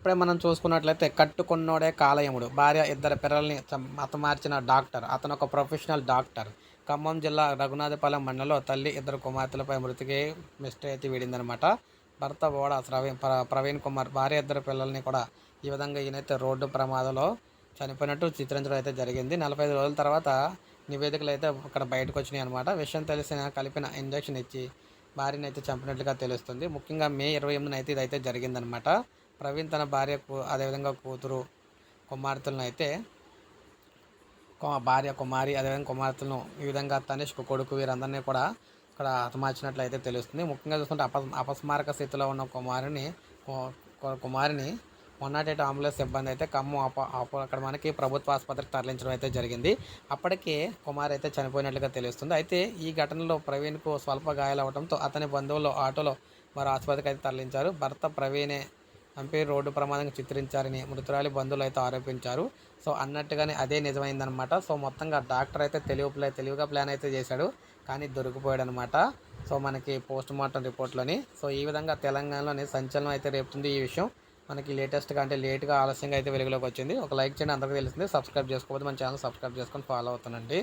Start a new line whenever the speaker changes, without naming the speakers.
ఇప్పుడే మనం చూసుకున్నట్లయితే కట్టుకున్నోడే కాలయముడు, భార్య ఇద్దరు పిల్లల్ని హతమార్చిన డాక్టర్. అతను ఒక ప్రొఫెషనల్ డాక్టర్. ఖమ్మం జిల్లా రఘునాథపాలెం మండలంలో తల్లి ఇద్దరు కుమార్తెలపై మృతికి మిస్టర్ అయితే వీడిందనమాట. భర్త బోడ ప్రవీణ్ కుమార్, భార్య ఇద్దరు పిల్లల్ని కూడా ఈ విధంగా ఈయనైతే రోడ్డు ప్రమాదంలో చనిపోయినట్టు చిత్రించడం అయితే జరిగింది. 45 రోజుల తర్వాత నివేదికలు అయితే ఇక్కడ బయటకు వచ్చినాయి అనమాట. విషయం తెలిసిన కలిపిన ఇంజెక్షన్ ఇచ్చి భార్యను అయితే చంపినట్లుగా తెలుస్తుంది. ముఖ్యంగా మే 28న అయితే ఇదైతే జరిగిందనమాట. ప్రవీణ్ తన భార్యకు అదేవిధంగా కూతురు కుమార్తెలను అయితే భార్య కుమారి అదేవిధంగా కుమార్తెలను ఈ విధంగా తనిష్క్ కొడుకు వీరందరినీ కూడా ఇక్కడ హతమార్చినట్లయితే తెలుస్తుంది. ముఖ్యంగా చూసుకుంటే అపస్మారక స్థితిలో ఉన్న కుమారిని 108 అంబులెన్స్ సిబ్బంది అయితే ఖమ్మం అక్కడ మనకి ప్రభుత్వ ఆసుపత్రికి తరలించడం అయితే జరిగింది. అప్పటికే కుమార్ అయితే చనిపోయినట్లుగా తెలుస్తుంది. అయితే ఈ ఘటనలో ప్రవీణ్కు స్వల్ప గాయాలవడంతో అతని బంధువులు ఆటోలో మరో ఆసుపత్రికి అయితే తరలించారు. భర్త ప్రవీణే చంపి రోడ్డు ప్రమాదంగా చిత్రించారని మృతురాలి బంధువులు అయితే ఆరోపించారు. సో అన్నట్టుగానే అదే నిజమైందనమాట. సో మొత్తంగా డాక్టర్ అయితే తెలివిగా ప్లాన్ అయితే చేశాడు, కానీ దొరికిపోయాడు అనమాట. సో మనకి పోస్ట్ మార్టం రిపోర్ట్లోని. సో ఈ విధంగా తెలంగాణలోని సంచలనం అయితే రేపుతుంది ఈ విషయం. మనకి లేటెస్ట్గా అంటే లేట్గా ఆలస్యంగా అయితే వెలుగులోకి వచ్చింది. ఒక లైక్ చేయండి, అందరికీ తెలిసింది. సబ్స్క్రైబ్ చేసుకోకపోతే మన ఛానల్ సబ్స్క్రైబ్ చేసుకొని ఫాలో అవుతానండి.